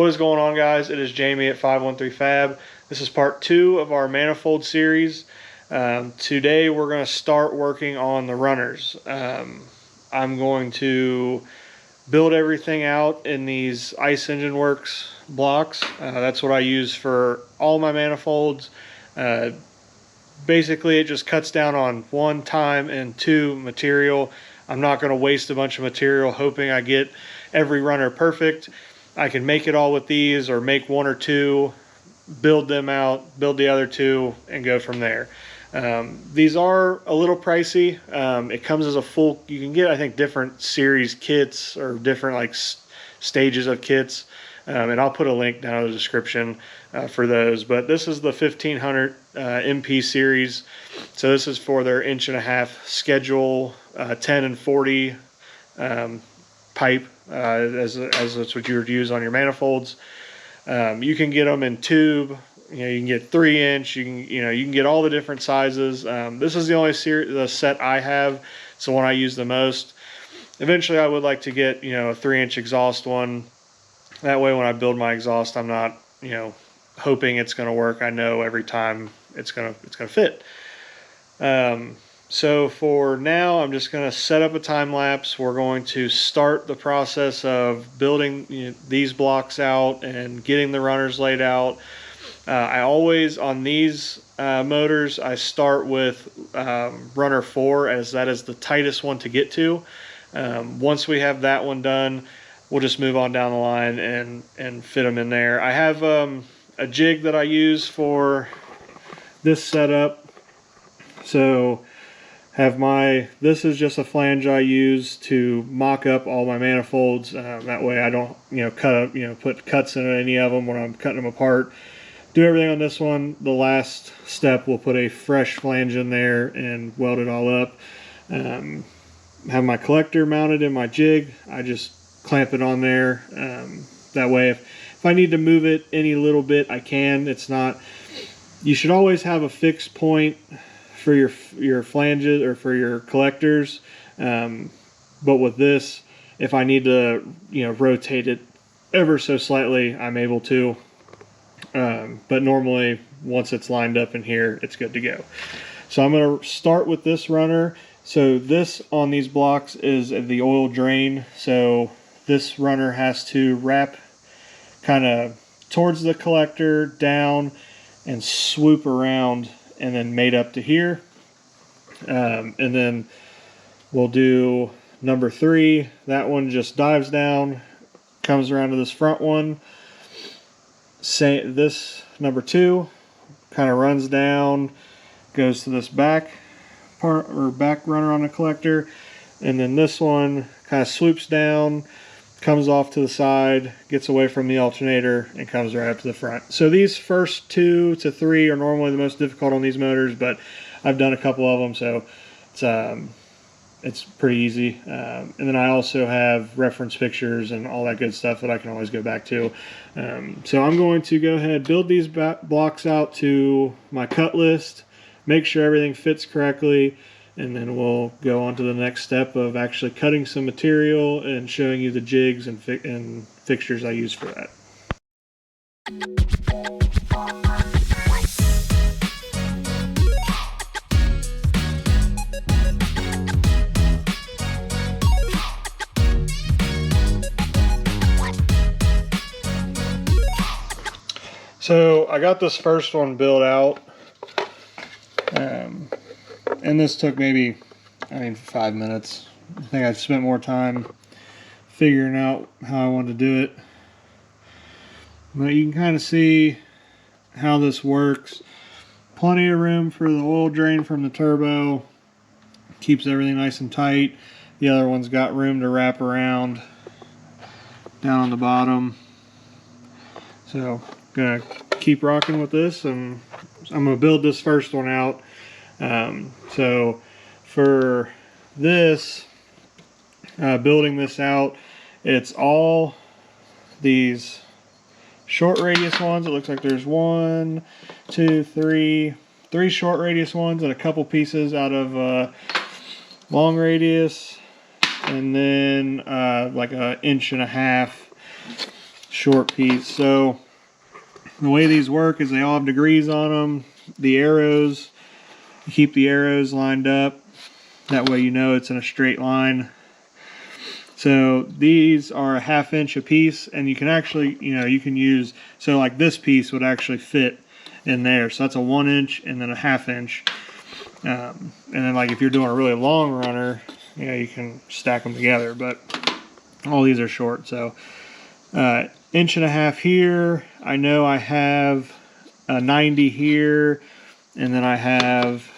What is going on, guys? It is Jamie at 513 Fab. This is part 2 of our manifold series. Today we're going to start working on the runners. I'm going to build everything out in these icengineworks blocks. That's what I use for all my manifolds. Basically, it just cuts down on 1, time, and 2, material. I'm not going to waste a bunch of material hoping I get every runner perfect. I can make it all with these, or make 1 or 2, build them out, build the other 2, and go from there. These are a little pricey. It comes as a full, you can get, I think, different series kits or different stages of kits. And I'll put a link down in the description for those. But this is the 1500 MP series. So this is for their 1.5" schedule, 10 and 40 pipe, as that's what you would use on your manifolds. You can get them in tube. You can get 3-inch. You can get all the different sizes. This is the only the set I have. It's the one I use the most. Eventually, I would like to get a 3-inch exhaust one. That way, when I build my exhaust, I'm not hoping it's going to work. I know every time it's gonna fit. So for now, I'm just going to set up a time lapse. We're going to start the process of building these blocks out and getting the runners laid out. I always, on these motors, I start with runner 4, as that is the tightest one to get to. Once we have that one done, we'll just move on down the line and fit them in there. I have a jig that I use for this setup. So this is just a flange I use to mock up all my manifolds. That way I don't put cuts in any of them when I'm cutting them apart. Do everything on this one. The last step, we'll put a fresh flange in there and weld it all up. Have my collector mounted in my jig. I just clamp it on there. That way if I need to move it any little bit, I can. It's not, you should always have a fixed point for your flanges or for your collectors, but with this, if I need to rotate it ever so slightly, I'm able to, but normally once it's lined up in here, it's good to go. So I'm going to start with this runner. So this on these blocks is the oil drain, so this runner has to wrap kind of towards the collector, down, and swoop around, and then mate up to here. And then we'll do number 3. That one just dives down, comes around to this front one. This number 2 kind of runs down, goes to this back part, or back runner on the collector, and then this one kind of swoops down, comes off to the side, gets away from the alternator, and comes right up to the front. So these first 2 to 3 are normally the most difficult on these motors, but I've done a couple of them, so it's pretty easy. And then I also have reference pictures and all that good stuff that I can always go back to. So I'm going to go ahead and build these blocks out to my cut list, make sure everything fits correctly, and then we'll go on to the next step of actually cutting some material and showing you the jigs and fixtures I use for that. So I got this first one built out. And this took maybe, 5 minutes. I think I spent more time figuring out how I wanted to do it. But you can kind of see how this works. Plenty of room for the oil drain from the turbo. Keeps everything nice and tight. The other one's got room to wrap around down on the bottom. So I'm gonna keep rocking with this, and I'm gonna build this first one out. So for this, building this out, it's all these short radius ones. It looks like there's 1, 2, 3 short radius ones and a couple pieces out of long radius, and then like 1.5 inch short piece. So the way these work is they all have degrees on them. The arrows, you keep the arrows lined up. That way you know it's in a straight line. So these are a 1/2 inch a piece, and you can actually, you can use, so like this piece would actually fit in there. So that's a 1 inch and then a 1/2 inch. And then like if you're doing a really long runner, you can stack them together, but all these are short. So 1.5 inches here. I know I have a 90 here, and then I have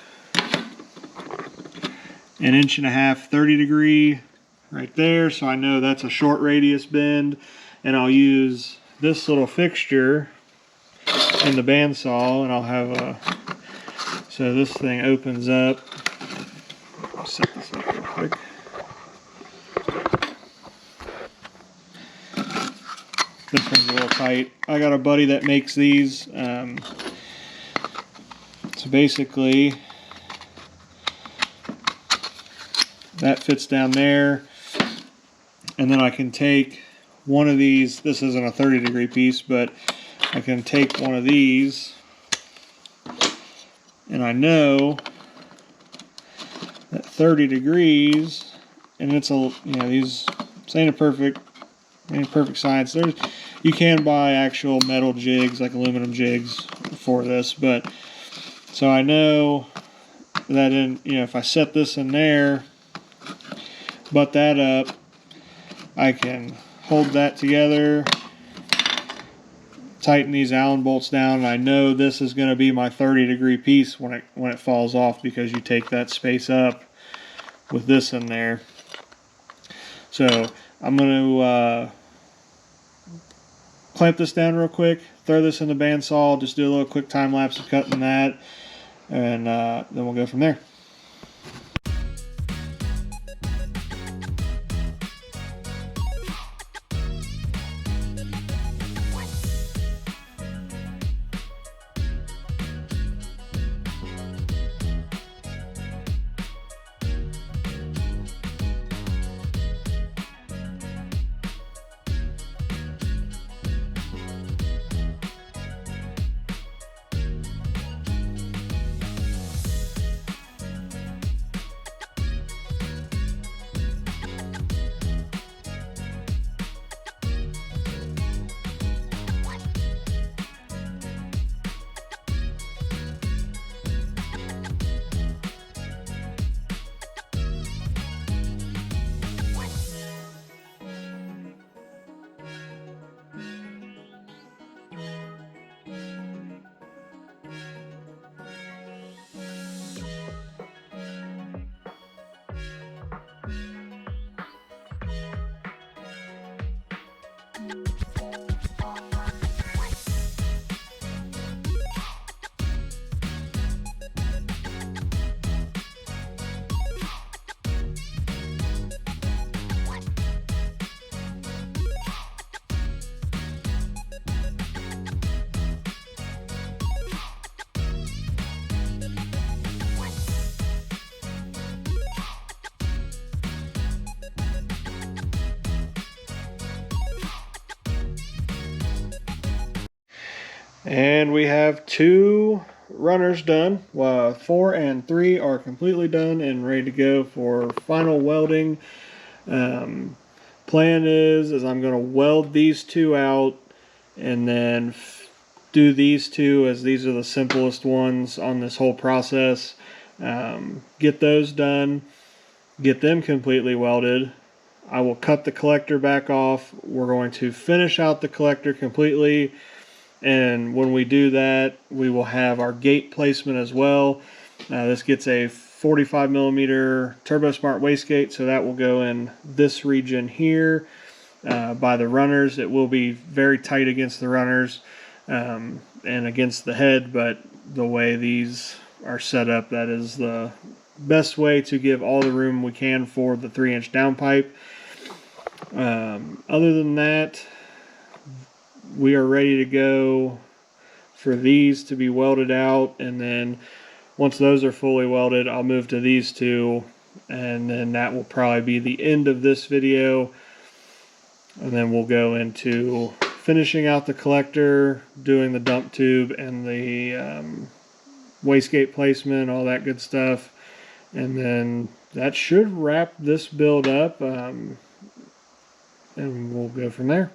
an 1.5 inch 30 degree right there. So I know that's a short radius bend, and I'll use this little fixture in the bandsaw, and I'll have a, so this thing opens up. I'll set this up real quick. This one's a little tight. I got a buddy that makes these. So basically, that fits down there. And then I can take one of these. This isn't a 30 degree piece, but I can take one of these. And I know that 30 degrees, and it's a, these, this ain't a perfect science. There's, you can buy actual metal jigs, like aluminum jigs for this, but so I know that if I set this in there, butt that up, I can hold that together, tighten these Allen bolts down, and I know this is going to be my 30 degree piece when it falls off, because you take that space up with this in there. So I'm going to clamp this down real quick, throw this in the bandsaw, just do a little quick time lapse of cutting that, and then we'll go from there. And we have 2 runners done. 4 and 3 are completely done and ready to go for final welding. Plan is I'm going to weld these 2 out, and then do these 2, as these are the simplest ones on this whole process. Get those done, get them completely welded. I will cut the collector back off. We're going to finish out the collector completely. And when we do that, we will have our gate placement as well. This gets a 45 millimeter Turbo Smart wastegate, so that will go in this region here by the runners. It will be very tight against the runners and against the head, but the way these are set up, that is the best way to give all the room we can for the 3-inch downpipe. Other than that, we are ready to go for these to be welded out, and then once those are fully welded, I'll move to these 2, and then that will probably be the end of this video, and then we'll go into finishing out the collector, doing the dump tube and the wastegate placement, all that good stuff. And then that should wrap this build up, and we'll go from there.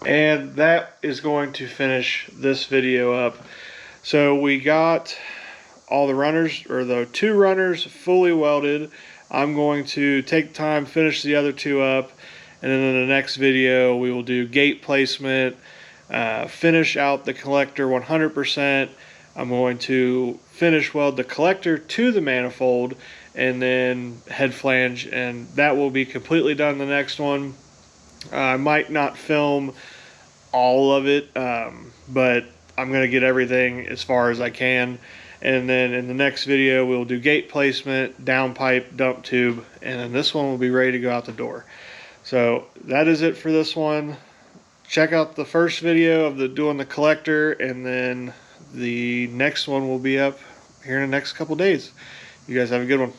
And that is going to finish this video up. So we got all the runners, or the 2 runners, fully welded. I'm going to take time, finish the other 2 up, and then in the next video we will do gate placement, finish out the collector 100%. I'm going to finish weld the collector to the manifold, and then head flange, and that will be completely done the next one. I might not film all of it, but I'm going to get everything as far as I can. And then in the next video, we'll do gate placement, downpipe, dump tube, and then this one will be ready to go out the door. So that is it for this one. Check out the first video of doing the collector, and then the next one will be up here in the next couple days. You guys have a good one.